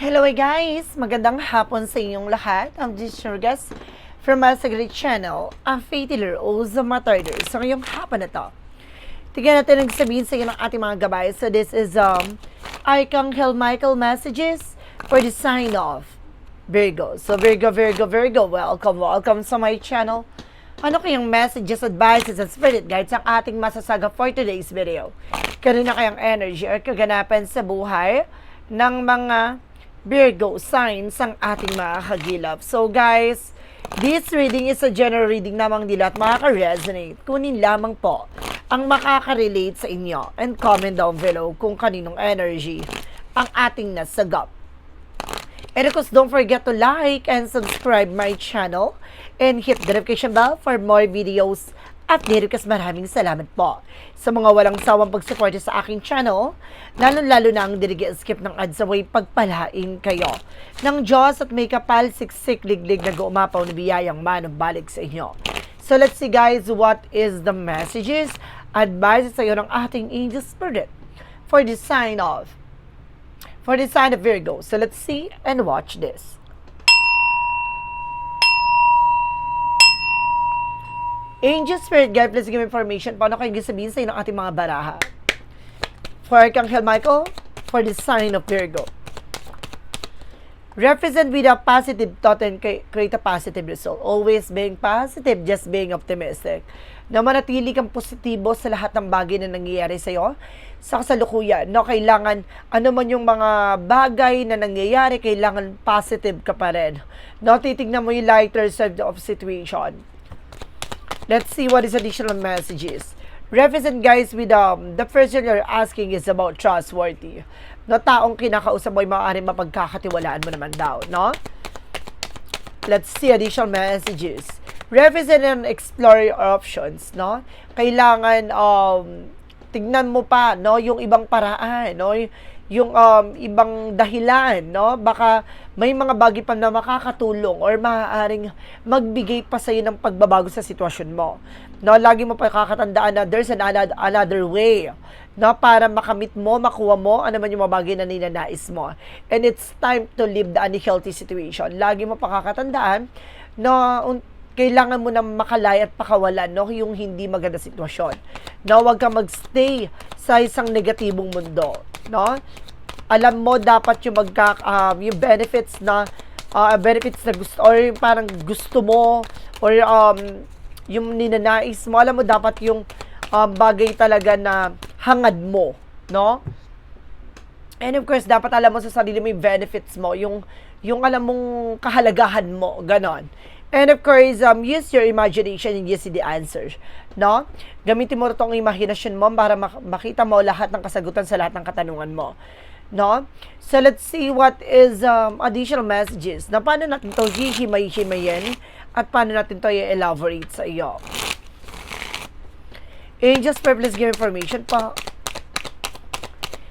Hello guys! Magandang hapon sa inyong lahat. I'm Disney Guest from my Sagrit Channel, ang Faith Healer o Zamatarder. So ngayong hapon na to, tignan natin ang sabihin sa inyo ng ating mga gabay. So this is Archangel Michael messages for the sign of Virgo. So Virgo, welcome sa my channel. Ano kayang messages, advices, and spirit guides ang ating masasaga for today's video? Kanina kayang energy or kaganapan sa buhay ng mga Virgo signs ang ating mga kagilap. So guys, this reading is a general reading namang nila at makaka-resonate. Kunin lamang po ang makaka-relate sa inyo and comment down below kung kaninong energy ang ating nasagap. And of course, don't forget to like and subscribe my channel and hit the notification bell for more videos update. Kasi maraming salamat po sa mga walang sawang pagsuporta sa aking channel, lalo na ang skip ng ads away, pagpalain kayo ng Diyos at may kapal siksik liglig na gumapaw na biyayang manubalik sa inyo. So let's see guys, what is the messages, advice sa iyo ng ating angel spirit for the sign of Virgo. So let's see and watch this. Angel Spirit Guide, please give information paano kayo sabihin sa inyo ng ating mga baraha. For Archangel Michael, for the sign of Virgo. Represent with a positive thought and create a positive result. Always being positive, just being optimistic. Na manatili kang positibo sa lahat ng bagay na nangyayari sa iyo sa kasalukuyan. No, kailangan ano man yung mga bagay na nangyayari, kailangan positive ka pa rin. No, titignan mo yung lighter side of situation. Let's see what is additional messages. Represent guys with the person you're asking is about trustworthy. No, taong kinakausap mo ay maaaring mapagkakatiwalaan mo naman daw, no? Let's see additional messages. Represent and explore your options, no? Kailangan tignan mo pa, no, yung ibang paraan, no? Yung ibang dahilan, no? Baka may mga bagay pa na makakatulong or maaaring magbigay pa sa'yo ng pagbabago sa sitwasyon mo. No, lagi mo pa kakatandaan na there's another way, no, para makamit mo, makuha mo ano man yung mga bagay na ninanais mo. And it's time to leave the unhealthy situation. Lagi mo pa kakatandaan no, kailangan mo na makalaya at pakawalan, no, yung hindi maganda sitwasyon. No, huwag kang magstay sa isang negatibong mundo, no? Alam mo dapat yung yung benefits na gusto or yung parang gusto mo or yung ninanais mo, alam mo dapat yung bagay talaga na hangad mo, no? And of course, dapat alam mo sa sarili mo yung benefits mo, yung alam mong kahalagahan mo, ganon. And of course, use your imagination and use the answers, no? Gamitin mo itong imagination mo para makita mo lahat ng kasagutan sa lahat ng katanungan mo, no? So let's see what is additional messages. Na paano natin ito hihimay-himayin at paano natin ito i-elaborate sa iyo. Angels, please give information pa.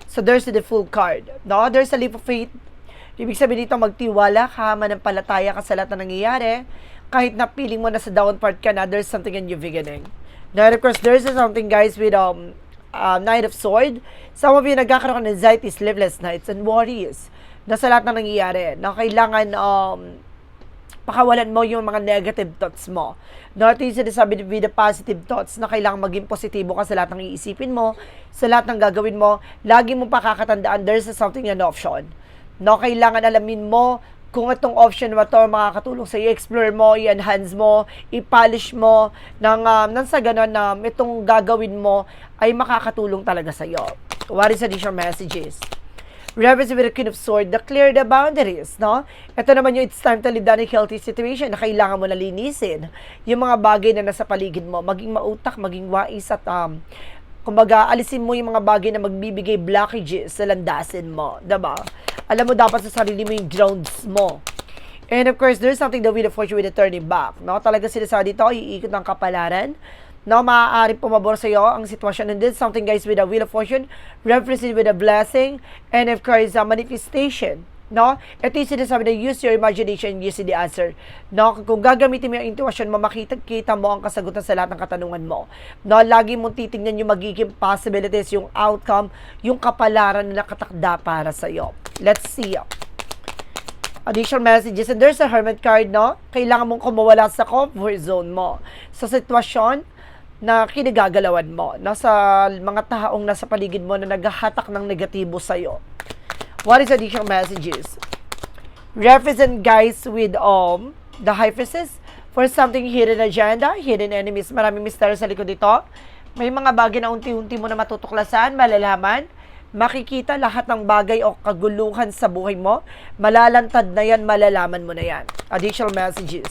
So there's the full card, no? There's a leap of faith. Ibig sabihin dito, magtiwala ka, manampalataya ka sa lahat na nangyayari. Kahit na feeling mo na sa down part ka na, there's something in your beginning. Now, of course, there's something, guys, with Knight of Sword. Some of you nagkakaroon ng anxiety, sleepless nights, and worries na sa lahat na nangyayari. Na kailangan pakawalan mo yung mga negative thoughts mo. No, ito yung sinasabi with the positive thoughts na kailangan maging positibo ka sa lahat ng iisipin mo, sa lahat ng gagawin mo. Lagi mo pakakatandaan, there's something an option. No, kailangan alamin mo kung itong option ba ito makakatulong sa i-explore mo, i-enhance mo, i-polish mo nang sa ganun na itong gagawin mo ay makakatulong talaga sa iyo. What is additional messages? Reverence with the Queen of Swords, clear the boundaries, no? Ito naman yung it's time to live down a healthy situation na kailangan mo na linisin yung mga bagay na nasa paligid mo, maging mautak, maging wais at kumbaga, alisin mo yung mga bagay na magbibigay blockages sa landasin mo, diba? Alam mo dapat sa sarili mo yung grounds mo. And of course, there's something that with the fortune with the turning back, no? Talaga sinasabi dito, iikot ng kapalaran, no? Maaaring pumabor sa iyo ang sitwasyon. And then something, guys, with the wheel of fortune, represented with a blessing, and of course, a manifestation. No? Ito yung sinasabi na use your imagination, use the answer. No? Kung gagamitin mo yung intuition mo, makita mo ang kasagutan sa lahat ng katanungan mo. No? Lagi mong titingnan yung magiging possibilities, yung outcome, yung kapalaran na nakatakda para sa iyo. Let's see. Additional messages. And there's a hermit card, no? Kailangan mong kumawala sa comfort zone mo. Sa sitwasyon na kinagagalawan mo. Nasa mga taong nasa paligid mo na naghahatak ng negatibo sa'yo. What is additional messages? Represent guys with the High Priestess for something hidden agenda, hidden enemies. Maraming misteryo sa likod dito. May mga bagay na unti-unti mo na matutuklasan, malalaman, makikita lahat ng bagay o kaguluhan sa buhay mo. Malalantad na yan, malalaman mo na yan. Additional messages.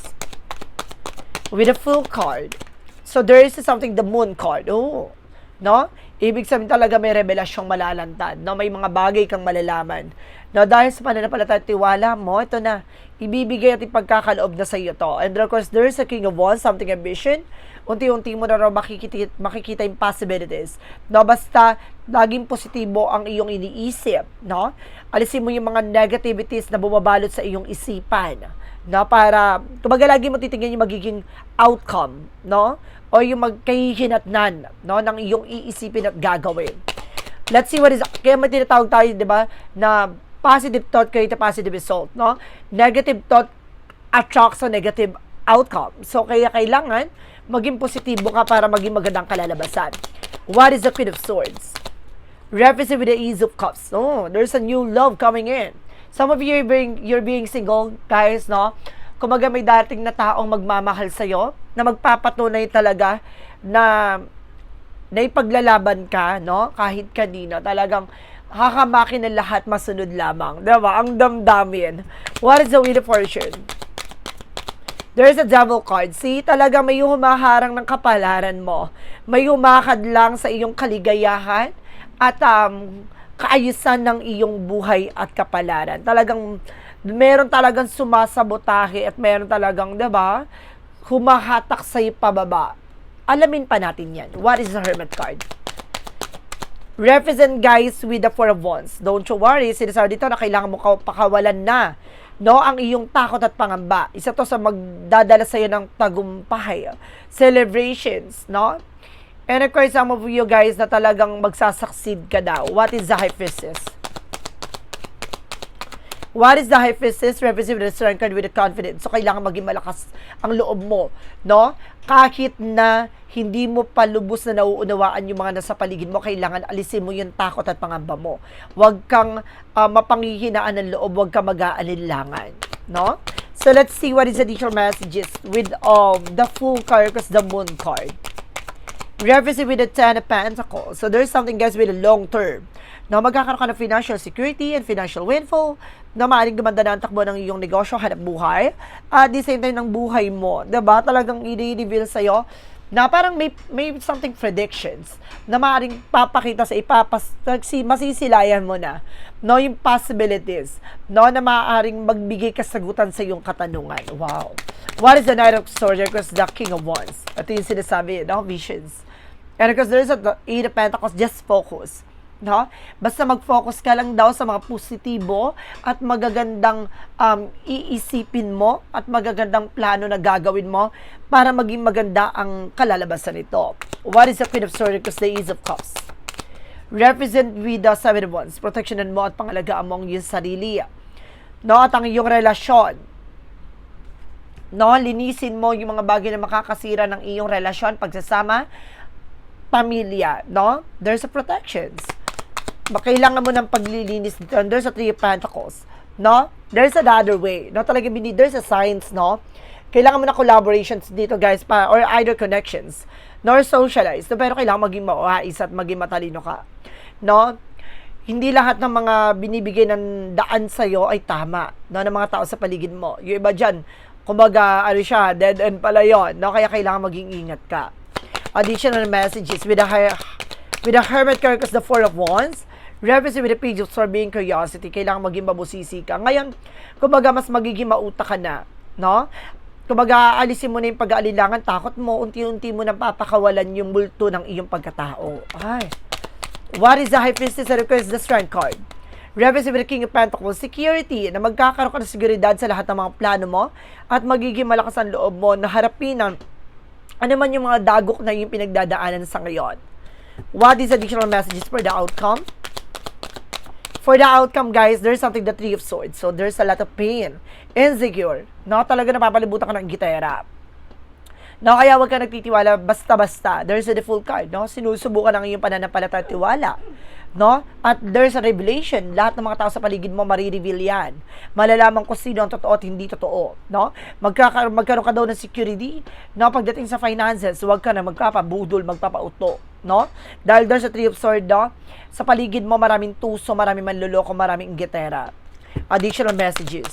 With a full card. So there is something, the moon card. Oh, no? Ibig sabihin talaga may revelasyong malalantad. No? May mga bagay kang malalaman. No? Dahil sa pananampalataya at tiwala mo, ito na. Ibibigay at ipagkakaloob na sa iyo to. And of course, there is a King of Wands, something ambition. Unti-unti mo na raw makikita yung possibilities. No? Basta, laging positibo ang iyong iniisip. No? Alisin mo yung mga negativities na bumabalot sa iyong isipan. No? Para, kumbaga lagi mo titingnan yung magiging outcome. No? O yung magkahihinatnan, no, ng iyong iisipin at gagawin. Let's see what is, kaya may tinatawag tayo, di ba, na positive thought create a positive result, no? Negative thought attracts a negative outcome. So, kaya kailangan maging positibo ka para maging magandang kalalabasan. What is the Queen of Swords? Represent with the Ace of Cups. Oh, there's a new love coming in. Some of you, you're being single, guys, no? Kumaga may dating na taong magmamahal sa'yo, na magpapatunay talaga na ipaglalaban ka, no? Kahit kanina, talagang hakamakin ng lahat, masunod lamang. Diba? Ang damdamin. What is the Wheel of Fortune? There is a Devil card. See, talaga may humaharang ng kapalaran mo. May humakad lang sa iyong kaligayahan at kaayusan ng iyong buhay at kapalaran. Talagang meron talagang sumasabotahe at meron talagang, diba, humahatak sa'yo pababa. Alamin pa natin yan. What is the Hermit card? Represent guys with the Four of Wands. Don't you worry, sinasabi dito na kailangan mo pakawalan na, no, ang iyong takot at pangamba. Isa to sa magdadala sa'yo ng tagumpay, celebrations, no? And of course, some of you guys na talagang magsasucceed ka daw. What is the High Priestess? What is the High Priestess? Represent the Strength card with the confidence. So, kailangan maging malakas ang loob mo, no? Kahit na hindi mo pa lubos na nauunawaan yung mga nasa paligid mo, kailangan alisin mo yung takot at pangamba mo. Huwag kang mapanghihinaan ng loob, huwag kang mag-aalinlangan, no? So, let's see what is additional messages with the Fool card because the Moon card. Represent with the Ten of Pentacles. So, there's something, guys, with a long term. No, magkakaroon ka ng financial security and financial windfall na maaaring gumanda na ang takbo ng iyong negosyo, hanap buhay, at the same time ng buhay mo. Diba? Talagang i-reveal sa'yo na parang may something predictions na maaaring papakita sa masisilayan mo na, no, yung possibilities, no, na maaaring magbigay kasagutan sa iyong katanungan. Wow. What is the Knight of Swords? Because the King of Wands. Ito yung sinasabi, no, visions. And because there's the Eight of Pentacles, just focus. No? Basta mag-focus ka lang daw sa mga positibo at magagandang iisipin mo at magagandang plano na gagawin mo para maging maganda ang kalalabasan nito. What is the Queen of Swords? Because the Ace of Cups. Represent with the Seven of Wands. Protectionan mo at pangalagaan mo ang iyong sarili. No? At ang iyong relasyon. No? Linisin mo yung mga bagay na makakasira ng iyong relasyon, pagsasama, pamilya. No? There's a protections. Kailangan mo ng paglilinis dito. There's a Three of Pentacles, no? There's another way, no? Talaga, there's a science, no? Kailangan mo na collaborations dito, guys, or either connections, nor socialize, no? Pero kailangan maging mauhais at maging matalino ka, no? Hindi lahat ng mga binibigay ng daan sa'yo ay tama, no? Ng mga tao sa paligid mo. Yung iba dyan, kumbaga, siya, dead end pala yun, no? Kaya kailangan maging ingat ka. Additional messages with a Hermit card, because the Four of Wands. Represent with the Page of Swords, being curiosity. Kailangan maging mabusisi ka. Ngayon, kumbaga, mas magiging mauta ka na, no? Kumbaga, alisin mo na yung pag-aalilangan, takot mo, unti-unti mo nang papakawalan yung multo ng iyong pagkatao. Ay. What is the High Priestess? Request the Strength card. Represent with the King of Pentacles, security, na magkakaroon ka ng seguridad sa lahat ng mga plano mo at magiging malakas ang loob mo na harapin ang ano man yung mga dagok na yung pinagdadaanan sa ngayon. What is additional messages for the outcome? For the outcome, guys, there's something the Three of Swords. So, there's a lot of pain, insecure, no? Talaga napapalibutan ka ng gitara. No, kaya huwag ka nagtitiwala basta-basta. There's a full card, no? Sinusubukan ang iyong pananampalataya at tiwala, no? At there's a revelation. Lahat ng mga tao sa paligid mo, marireveal yan. Malalaman kung sino ang totoo at hindi totoo, no? Magkaroon ka daw ng security, no? Pagdating sa finances, huwag ka na magpapabudol, magpapauto, no? Dahil there's a Three of Swords, no? Sa paligid mo, maraming tuso, maraming manluloko, maraming inggitera. Additional messages.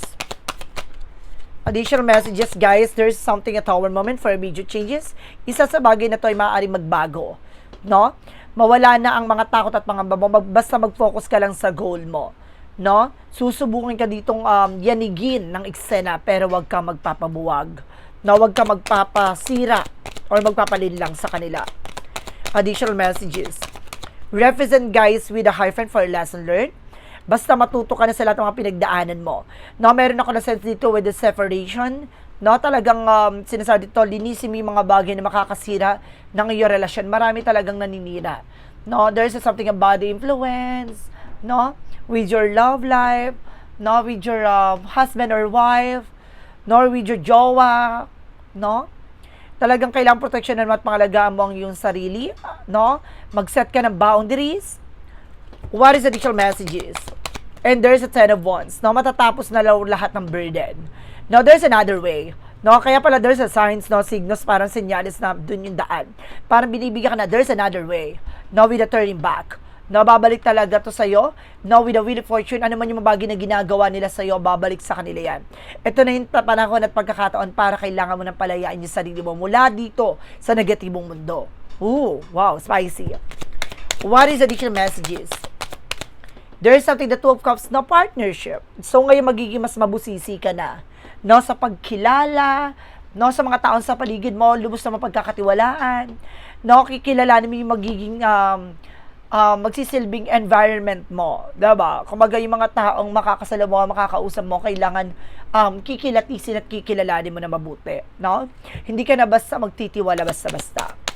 Additional messages, guys, there's something a tower moment for immediate changes. Isa sa bagay na to ay maaaring magbago, no? Mawala na ang mga takot at mga basta mag-focus ka lang sa goal mo, no? Susubukin ka ditong yanigin ng eksena pero wag ka magpapabuwag, no? Wag ka magpapasira or magpapalinlang sa kanila. Additional messages. Represent, guys, with a hyphen for lesson learned. Basta matuto ka na sa lahat ng mga pinagdaanan mo. No, meron ako na sense dito with the separation. No, talagang sinasabi dito, linisin mo yung mga bagay na makakasira ng iyong relasyon. Marami talagang naninira. No, there's something about the influence, no, with your love life, no, with your husband or wife, nor with your jowa, no. Talagang kailangang proteksyonan mo at pangalagaan mo ang iyong sarili, no. Mag-set ka ng boundaries. What is additional messages? And there's a 10 of Wands. No, matatapos na lahat ng burden. No, there's another way. No, kaya pala there's a signs, no, signals, parang senyales na dun yung daan. Parang binibigyan ka na, there's another way. No, with a turning back. No, babalik talaga to sa'yo. No, with a wheel of fortune, ano man yung bagay na ginagawa nila sa'yo, babalik sa kanila yan. Ito na yung panahon at pagkakataon para kailangan mo ng palayain yung sarili mo mula dito sa negatibong mundo. Ooh, wow, spicy. What is additional messages? There's something, the Two of Cups, no, partnership. So, ngayon magiging mas mabusisi ka na, no, sa pagkilala, no, sa mga taong sa paligid mo, lubos na mapagkakatiwalaan, no, kikilalanin mo yung magiging magsisilbing environment mo, diba? Kumbaga yung mga taong makakasalamuha, makakausap mo, kailangan kikilatisin at kikilalanin mo na mabuti, no? Hindi ka na basta magtitiwala basta-basta.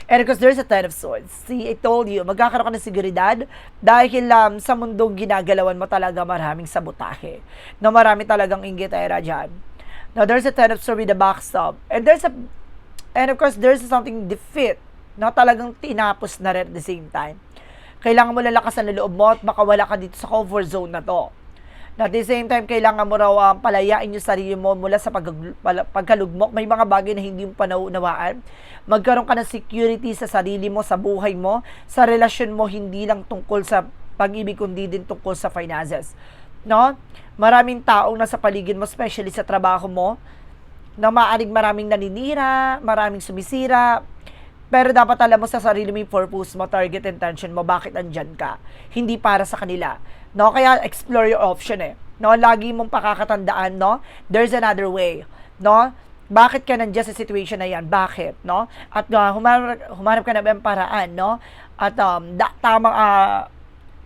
And because there's a 10 of Swords. See, I told you, magkakaroon ka ng seguridad dahil sa mundong ginagalawan mo talaga maraming sabotahe. No, marami talagang inggitera dyan. Now, there's a 10 of Swords with the backstab. And of course, there's something defeat. No, talagang tinapos na rin at the same time. Kailangan mo lalakasan ang loob mo at makawala ka dito sa comfort zone na to. At the same time, kailangan mo raw palayain yung sarili mo mula sa pagkalugmok. May mga bagay na hindi mo panauunawaan. Magkaroon ka ng security sa sarili mo, sa buhay mo, sa relasyon mo, hindi lang tungkol sa pag-ibig, kundi din tungkol sa finances. No? Maraming taong nasa paligid mo, especially sa trabaho mo, na maaaring maraming naninira, maraming sumisira, pero dapat alam mo sa sarili mo yung purpose mo, target, intention mo, bakit andyan ka. Hindi para sa kanila. No, kaya explore your option eh. No, lagi mong pakakatandaan, no? There's another way, no? Bakit ka nandiyan sa situation na yan? Bakit, no? At humanap ka na ng paraan, no? At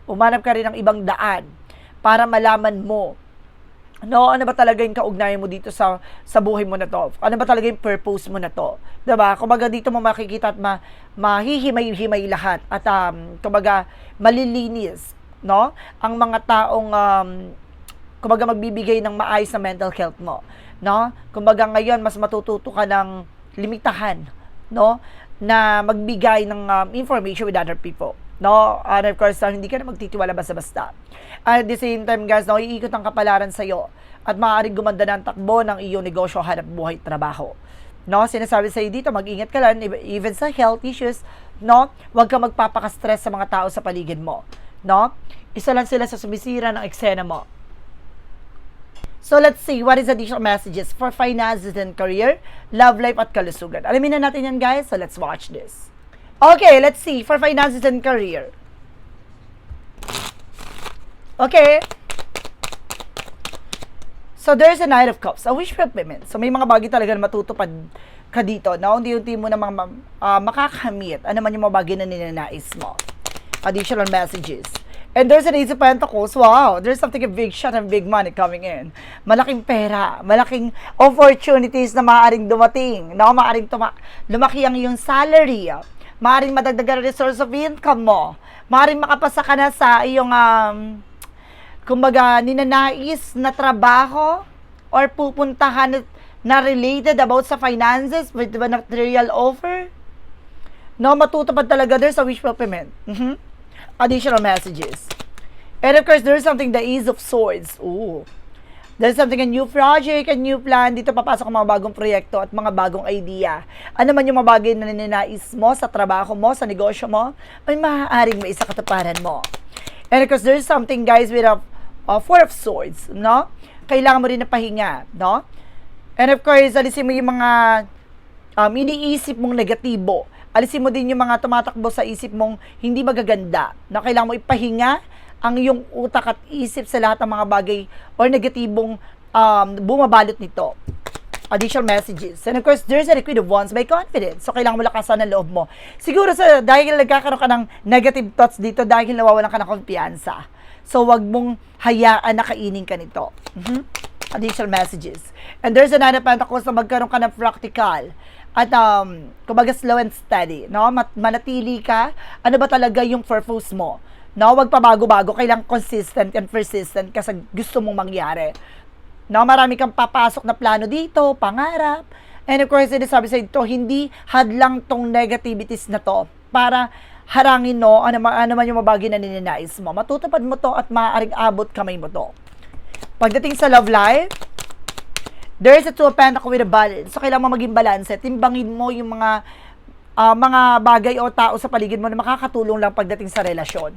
humanap ka rin ng ibang daan para malaman mo, no, ano ba talaga yung kaugnayan mo dito sa buhay mo na to? Ano ba talaga yung purpose mo na to? Diba? Kumbaga dito mo makikita at mahihimay-himay lahat at kumbaga malilinis, no? Ang mga taong kumbaga magbibigay ng maayos na mental health mo, no? Kumbaga ngayon mas matututo ka ng limitahan, no? Na magbigay ng information with other people, no? And of course, hindi ka na magtitiwala basta-basta. At the same time, guys, no, iikot ang kapalaran sa'yo at maaaring gumanda na ang takbo ng iyong negosyo, hanap buhay, trabaho. No, sinasabi sa'yo dito, mag-ingat ka lang, even sa health issues, no? Huwag ka magpapaka-stress sa mga tao sa paligid mo, no? Isa lang sila sa sumisira ng eksena mo. So, let's see, what is additional messages for finances and career, love life, at kalusugan? Alamin na natin yan, guys, so let's watch this. Okay, let's see, for finances and career. Okay. So, there's a Knight of Cups, a wish fulfillment. So, may mga bagay talaga na matutupad ka dito, na unti-unti mo na makakamit, ano man yung mga bagay na ninanais mo. Additional messages. And there's an Ace of Pentacles. Wow, there's something a big shot and big money coming in. Malaking pera, malaking opportunities na maaaring dumating. No, maaaring lumaki ang iyong salary. Maaaring madagdagan ang resource of income mo. Maaaring makapasa ka na sa iyong kumbaga, ninanais na trabaho or pupuntahan na related about sa finances with the material offer. No, matutupad talaga there sa wish fulfillment. Additional messages. And of course, there's something, the Ace of Swords. Ooh. There's something, a new project, a new plan. Dito papasok ang mga bagong proyekto at mga bagong idea. Ano man yung mga bagay na ninanais mo sa trabaho mo, sa negosyo mo, ay maaaring may isa katuparan mo. And of course, there's something, guys, with a Four of Swords, no? Kailangan mo rin na pahinga, no? And of course, alisin mo yung mga iniisip mong negatibo. Alisin mo din yung mga tumatakbo sa isip mong hindi magaganda, na kailangan mo ipahinga ang iyong utak at isip sa lahat ng mga bagay or negatibong bumabalot nito. Additional messages. And of course, there's a Queen of Wands by confidence. So, kailangan mo lakasan ang loob mo. Siguro dahil nagkakaroon ka ng negative thoughts dito, dahil nawawalan ka ng kumpiyansa. So, wag mong hayaan na kainin ka nito. Additional messages. And there's another Pentacles na magkaroon ka ng practical. At, kumbaga slow and steady, no? Manatili ka, ano ba talaga yung purpose mo? No, wag pa bago-bago, kailangan consistent and persistent ka sa gusto mong mangyari. No, marami kang papasok na plano dito, pangarap. And of course, sinasabi sa ito, hindi hadlang tong negativities na to para harangin no, ano man yung mabagi na ninanais mo. Matutupad mo to at maaaring abot kamay mo to. Pagdating sa love life, there is a Two of Pentacles with a balance. So, kailangan mo maging balance. Timbangin mo yung mga bagay o tao sa paligid mo na makakatulong lang pagdating sa relasyon.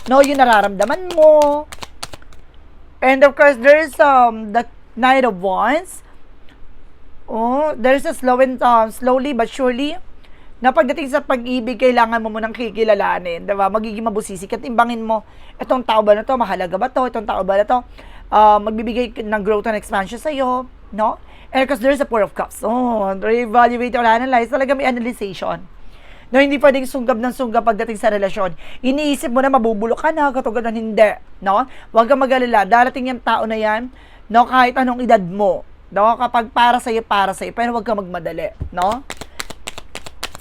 No, yung nararamdaman mo. And of course, there's the Knight of Wands. Oh, there's a slowly but surely na pagdating sa pag-ibig, kailangan mo munang kikilalanin. Diba? Magiging mabusisi. Katimbangin mo, itong tao ba na to? Mahalaga ba to? Itong tao ba na to? Magbibigay ng growth and expansion sa'yo. No? And because there's a Four of Cups. Oh, re-evaluate or analyze. Talaga may analyzation. No, hindi pwedeng sunggab ng sunggab pagdating sa relasyon. Iniisip mo na mabubulok ka na, katugadan hindi. No? Huwag kang mag-alala. Darating yung tao na yan, no, kahit anong edad mo. No? Kapag para sa'yo, pero huwag kang magmadali. No?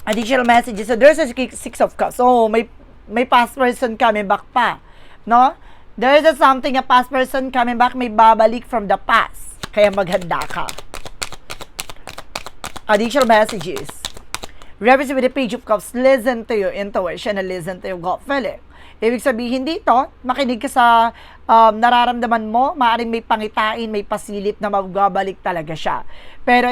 Additional messages. So, there's a Six of Cups. So, may past person coming back pa. No? There's a something, a past person coming back, may babalik from the past. Kaya maghanda ka. Additional messages. Reverse with the Page of Cups, listen to your intuition and listen to your gut feeling. Ibig sabihin dito, makinig ka sa nararamdaman mo, maaaring may pangitain, may pasilip na magbabalik talaga siya. Pero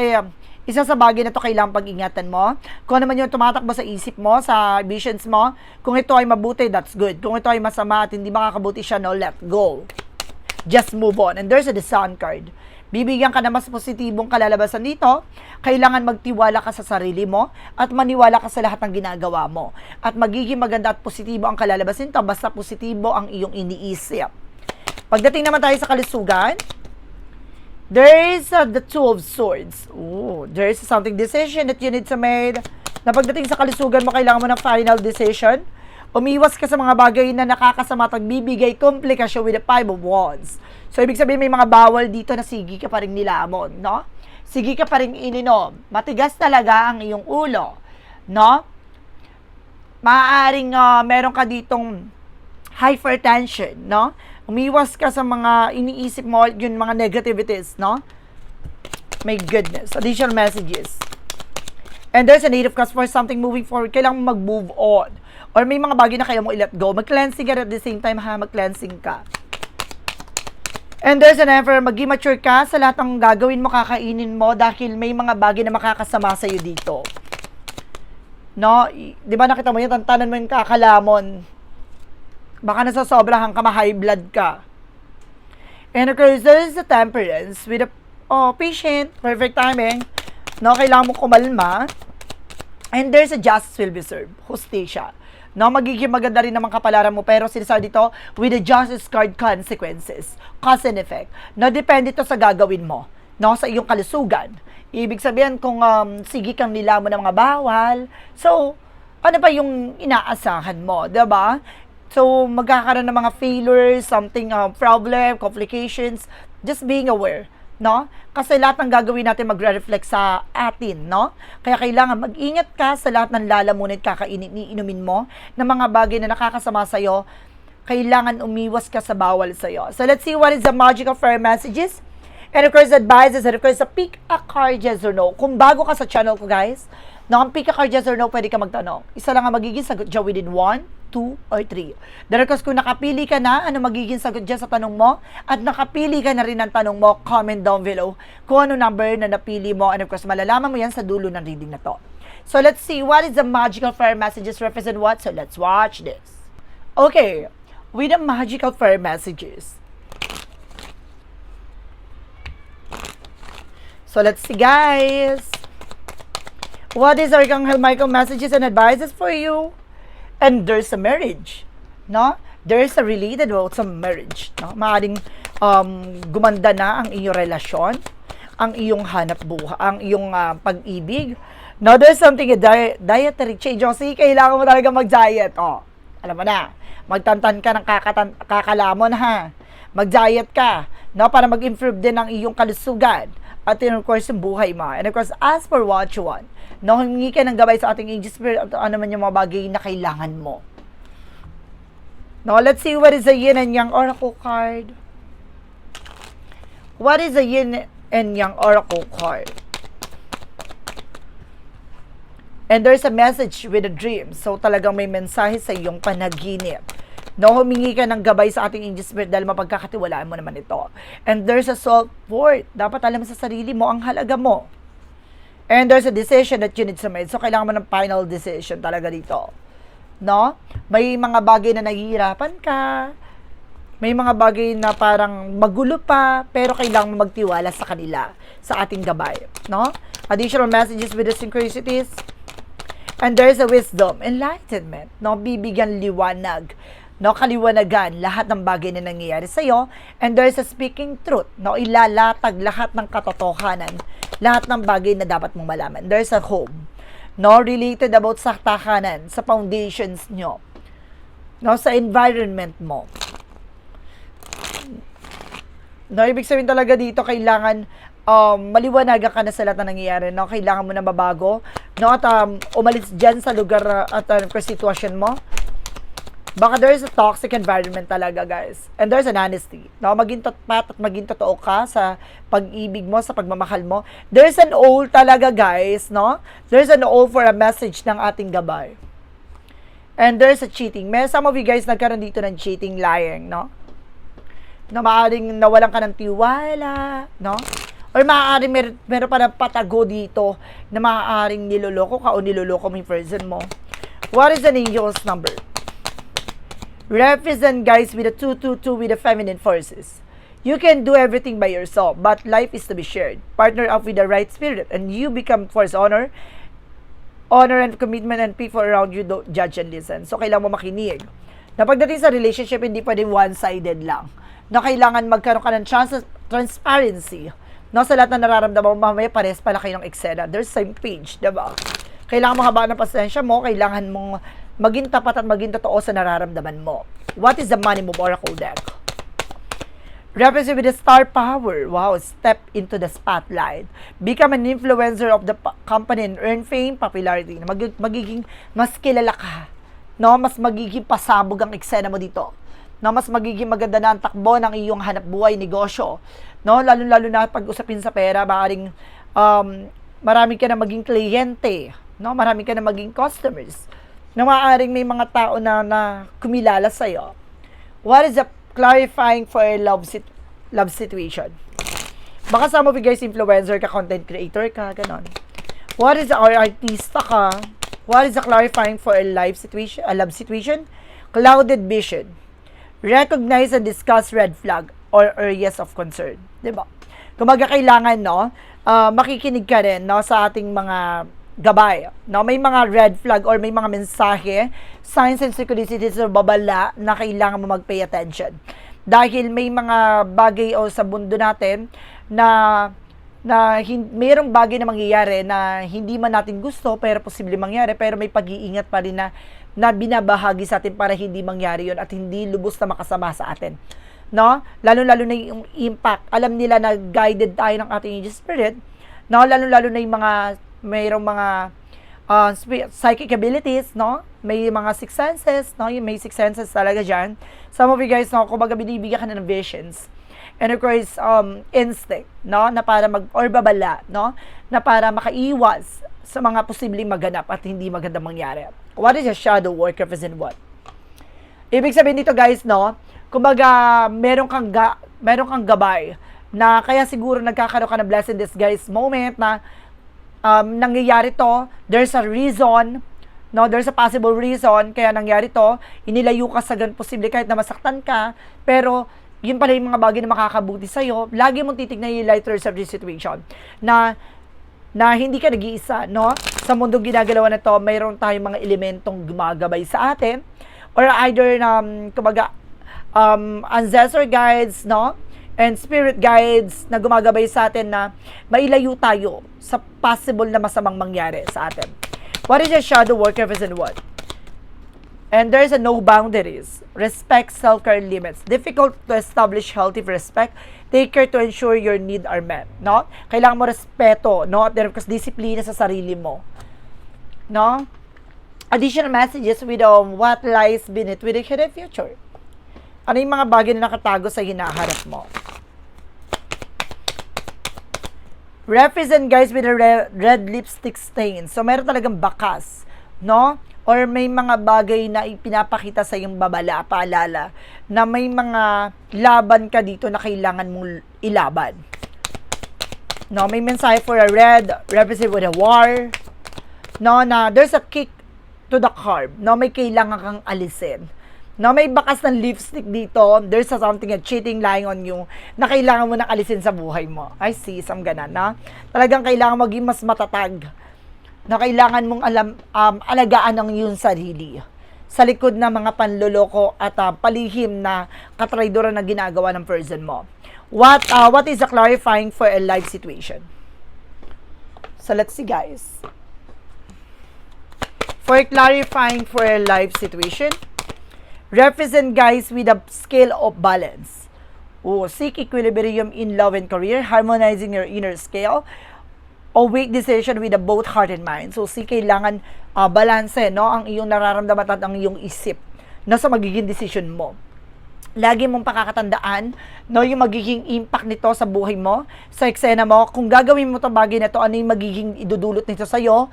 isa sa bagay na to kailangang pag-ingatan mo. Kung ano man yung tumatakbo sa isip mo, sa visions mo, kung ito ay mabuti, that's good. Kung ito ay masama at hindi makakabuti siya, no, let go. Just move on. And there's the Sun card. Bibigyan ka na mas positibong kalalabasan dito, kailangan magtiwala ka sa sarili mo at maniwala ka sa lahat ng ginagawa mo. At magiging maganda at positibo ang kalalabasan nito basta positibo ang iyong iniisip. Pagdating naman tayo sa kalusugan, there is the Two of Swords. Ooh, there is something decision that you need to make. Na pagdating sa kalusugan mo, kailangan mo ng final decision. Umiwas ka sa mga bagay na nakakasama at bibigay komplikasyon with the Five of Wands. So, ibig sabihin may mga bawal dito na sige ka pa rin nilamon, no? Sige ka pa rin ininom. Matigas talaga ang iyong ulo, no? Maaaring meron ka ditong hypertension, no? Umiwas ka sa mga iniisip mo, yun mga negativities, no? My goodness. Additional messages. And there's a Eight of Cups for something moving forward. Kailangan mag-move on. Or may mga bagay na kaya mo i-let go. Mag-cleansing ka at the same time, mag-cleansing ka. And there's an Emperor, mag-mature ka sa lahat ng gagawin mo, kakainin mo, dahil may mga bagay na makakasama sa'yo dito. No? Di ba nakita mo yun, tantanan mo yung kakalamon. Baka nasasobrahan ka, ma-high blood ka. And of course, there's the Temperance with a patient, perfect timing. No? Kailangan mo kumalma. And there's a Justice will be served, hostisya. No, magiging maganda rin naman kapalaran mo, pero sinasabi dito, with the justice card, consequences, cause and effect. No, depende ito sa gagawin mo, no, sa iyong kalusugan. Ibig sabihin, kung sige kang nilamon ng mga bawal, so, ano ba yung inaasahan mo, diba? So, magkakaroon ng mga failures, something, problem, complications, just being aware. No? Kasi lahat ng gagawin natin magre-reflect sa atin, no? Kaya kailangan mag-ingat ka sa lahat ng lalamunin kakainin, iinumin mo, ng mga bagay na nakakasama sa'yo. kailangan umiwas ka sa bawal sa'yo. So, let's see what is the magical fire messages. And of course, advices, and of course, pick a card, yes or no. Kung bago ka sa channel ko, guys, ang pick a card, yes or no, pwede ka magtanong. Isa lang ang magiging sagot dyan within 1, 2, or 3. Then of course, kung nakapili ka na, ano magiging sagot dyan sa tanong mo, at nakapili ka na rin ng tanong mo, comment down below kung ano number na napili mo. And of course, malalaman mo yan sa dulo ng reading na to. So, let's see, what is the magical fire messages represent what? So, let's watch this. Okay, with the magical fire messages. So, let's see, guys. What is Archangel Michael messages and advices for you? And there's a marriage, no? There's a related about some marriage, no? Maaring gumanda na ang iyong relasyon, ang iyong hanap buhay, ang iyong pag-ibig. No, there's something, a dietary change. O, sige, kailangan mo talaga mag-diet. O, alam mo na, magtantan ka ng kakalamon, ha? Mag-diet ka, no? Para mag-improve din ang iyong kalusugan. At of course, yung buhay mo. And of course, ask for what you want. No, humingi ka ng gabay sa ating angel spirit at ano man yung mga bagay na kailangan mo. No, let's see what is the yin and yang oracle card. What is the yin and yang oracle card? And there's a message with a dream. So, talagang may mensahe sa iyong panaginip. No, humingi ka ng gabay sa ating angel spirit dahil mapagkakatiwalaan mo naman ito. And there's a self-worth. Dapat alam mo sa sarili mo ang halaga mo. And there's a decision that you need to make. So, kailangan mo ng final decision talaga dito. No? May mga bagay na nahihirapan ka. May mga bagay na parang magulo pa, pero kailangan mo magtiwala sa kanila, sa ating gabay. No? Additional messages with the synchronicities. And there's a wisdom, enlightenment. No? Bibigyan liwanag. No, kaliwanagan lahat ng bagay na nangyayari sa iyo, and there's a speaking truth, no, ilalatag lahat ng katotohanan, lahat ng bagay na dapat mong malaman. There's a home, no, related about sa takanan, sa foundations nyo, no, sa environment mo. No, ibig sabihin talaga dito, kailangan maliwanagan ka na sa lahat na nangyayari, no, kailangan mo na mabago, no, at umalis dyan sa lugar at sitwasyon mo. Baka there's a toxic environment talaga, guys. And there's an honesty. No? Maging tapat at maging totoo ka sa pag-ibig mo, sa pagmamahal mo. There's an owl talaga, guys. No? There's an owl for a message ng ating gabay. And there's a cheating. May some of you guys nagkaroon dito ng cheating, lying, no? Na maaaring nawalan ka ng tiwala, no? Or maaaring meron pa ng patago dito na maaaring niloloko ka o niloloko mo yung person mo. What is an angel's number? Represent, guys, with a 222 with the feminine forces. You can do everything by yourself, but life is to be shared. Partner up with the right spirit, and you become force honor and commitment, and people around you don't judge and listen. So, kailangan mo makinig. Na pagdating sa relationship, hindi pwedeng one-sided lang. Na kailangan magkaroon ka ng chance of transparency. No, sa lahat na nararamdaman mo, mamaya pares pala kayo ng eksena. There's same page, diba? Kailangan mo habaan ng pasensya mo, kailangan mong maging tapat at maging totoo sa nararamdaman mo. What is the money move oracle deck? Represent with the star power. Wow, step into the spotlight. Become an influencer of the company and earn fame, popularity. Magiging mas kilala ka. No, mas magiging pasabog ang eksena mo dito. No, mas magiging maganda na ang takbo ng iyong hanap buhay, negosyo. No, lalo na pag-usapin sa pera, maaaring marami ka na maging kliyente. No, marami ka na maging customers. Na maaaring may mga tao na kumilala sa'yo. What is the clarifying for a love situation? Baka some of you guys influencer ka, content creator ka, ganon. What is the artista ka? What is the clarifying for a love situation? Clouded vision. Recognize and discuss red flag or areas of concern. Diba? Kumaga kailangan, no, makikinig ka rin, no, sa ating mga gabay. No, may mga red flag or may mga mensahe, signs and synchronicities o babala na kailangan mo mag-pay attention. Dahil may mga bagay o sa mundo natin na mayroong bagay na mangyayari na hindi man natin gusto pero posible mangyari, pero may pag-iingat pa rin na binabahagi sa atin para hindi mangyari yon at hindi lubos na makasama sa atin. No? Lalo-lalo na yung impact. Alam nila na guided tayo ng ating angel spirit. No? Lalo-lalo na yung mga mayroong mga psychic abilities, no? May mga six senses, no? May six senses talaga dyan. Some of you guys, no, kumbaga binibigyan ka na ng visions. And of course, instinct, no? Na para or babala, no? Na para makaiwas sa mga posibleng maganap at hindi magandang mangyari. What is a shadow work represent what? Ibig sabihin dito guys, no? Kumbaga, meron kang gabay na kaya siguro nagkakaroon ka ng blessing this guys moment na nangyayari to, there's a reason, no, there's a possible reason kaya nangyari to, inilayo ka sa ganun posible kahit na masaktan ka, pero yun pala yung mga bagay na makakabuti sa'yo. Lagi mong titignan yung lighter of this situation na hindi ka nag-iisa, no? Sa mundong ginagalawa na to, mayroon tayong mga elementong gumagabay sa atin, or either kumbaga ancestor guides, no? And spirit guides na gumagabay sa atin na mailayo tayo sa possible na masamang mangyari sa atin. What is your shadow work represent what? And there's no boundaries. Respect self-care limits. Difficult to establish healthy respect. Take care to ensure your needs are met. No? Kailangan mo respeto, no? Because disiplina sa sarili mo. No? Additional messages with what lies beneath with the hidden future. Ano yung mga bagay na nakatago sa hinaharap mo? Represent guys with a red lipstick stain. So meron talagang bakas, no? Or may mga bagay na ipinapakita sa iyong babala, paalala, na may mga laban ka dito na kailangan mong ilaban. No, may mensahe for a red, represent with a war. No, na there's a kick to the curb. No, may kailangan kang alisin. No, may bakas ng lipstick dito. There's something, a cheating lying on you na kailangan mo nang alisin sa buhay mo. I see, some ganan, na talagang kailangan maging mas matatag, na kailangan mong alagaan ang iyong sarili sa likod ng mga panloloko at palihim na katraydoran na ginagawa ng person mo. What is the clarifying for a life situation? So let's see guys. For clarifying for a life situation, represent guys with a scale of balance. Seek equilibrium in love and career, harmonizing your inner scale. Weak decision with a both heart and mind. So, kailangan balanse, no? Ang iyong nararamdaman at ang iyong isip na sa magiging decision mo. Lagi mong pakakatandaan, no, yung magiging impact nito sa buhay mo, sa eksena mo. Kung gagawin mo itong bagay na ito, ano yung magiging idudulot nito sa'yo?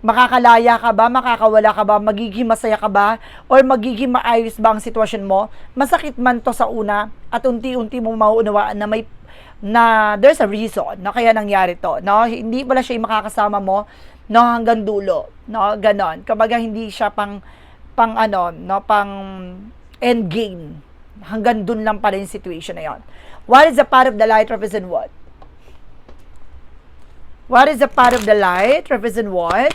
Makakalaya ka ba? Makakawala ka ba? Magiging masaya ka ba? Or magiging maayos ba ang sitwasyon mo? Masakit man to sa una at unti-unti mo mauunawaan na there's a reason na kaya nangyari to, no? Hindi pala siya yung makakasama mo, no, hanggang dulo, no? Ganon. Kumbaga hindi siya pang end game. Hanggang dun lang pala yung situation na yon. What is the path of the light represent what? What is the path of the light represent what?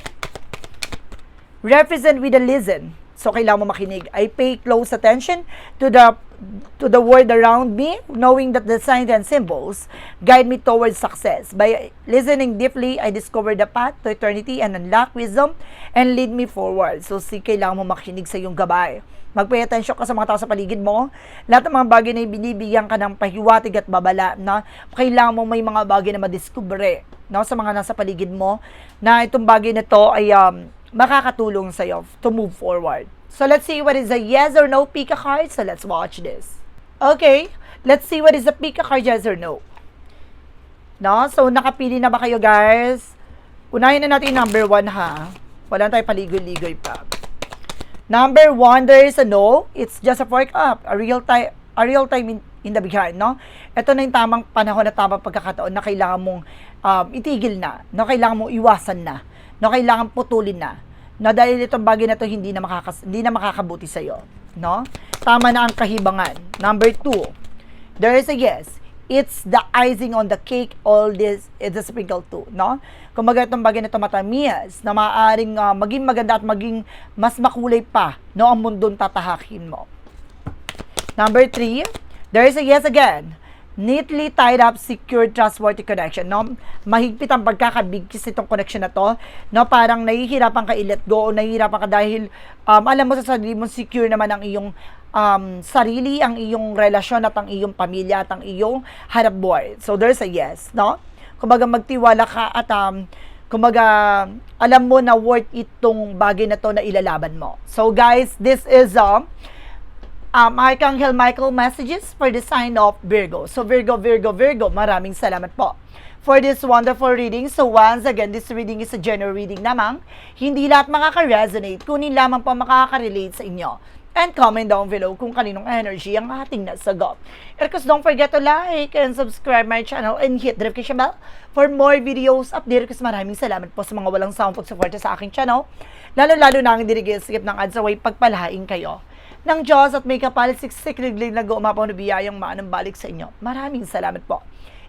Represent with a listen. So, kailangan mo makinig. I pay close attention to the world around me, knowing that the signs and symbols guide me towards success. By listening deeply, I discover the path to eternity and unlock wisdom and lead me forward. So, kailangan mo makinig sa iyong gabay. Mag-pay attention ka sa mga tao sa paligid mo. Lahat ng mga bagay na binibigyan ka ng pahiwatig at babala, na kailangan mo may mga bagay na madiskubre, no, sa mga nasa paligid mo, na itong bagay na to ay makakatulong sa'yo to move forward. So, let's see what is a yes or no pick a card. So, let's watch this. Okay, let's see what is a pick a card, yes or no. No? So, nakapili na ba kayo, guys? Unahin na natin number 1, ha? Wala tayong paligoy-ligoy pa. Number 1, there is a no. It's just a fork up. A real time in the behind, no? Ito na yung tamang panahon at tamang pagkakataon na kailangan mong itigil na, no? Kailangan mong iwasan na, no? Kailangan putulin na, no? Dahil itong bagay na to hindi na makakabuti sa iyo, no? Tama na ang kahibangan. Number 2, there is a yes. It's the icing on the cake. All this is a sprinkle too, no? Kumbaga itong bagay na ito matamis, na maaaring maging maganda at maging mas makulay pa, no, ang mundong tatahakin mo. Number 3, there is a yes again. Neatly tied up, secured, trustworthy connection, no? Mahigpit ang pagkakabigkis itong connection na to, no? Parang nahihirapan ka i-let go, o nahihirapan ka dahil alam mo sa sarili mo, secure naman ang iyong sarili, ang iyong relasyon at ang iyong pamilya at ang iyong hanap buhay. So there's a yes, no? Kumbaga magtiwala ka at kumaga, alam mo na worth itong bagay na to na ilalaban mo. So guys, this is Archangel Michael messages for the sign of Virgo. So Virgo, maraming salamat po for this wonderful reading. So once again, this reading is a general reading namang. Hindi lahat makaka-resonate, kunin lamang po makaka-relate sa inyo. And comment down below kung kaninong energy ang ating nasagot. And of don't forget to like and subscribe my channel and hit the notification bell for more videos update. Kasi maraming salamat po sa mga walang sound pag-support sa aking channel. Lalo-lalo na ang dirigil-skip ng ads away pagpalain kayo ng Diyos at may kapalit siksik-liglig na gumapaw na biyayang maanong balik sa inyo. Maraming salamat po.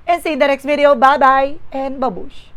And see you in the next video. Bye-bye and babush!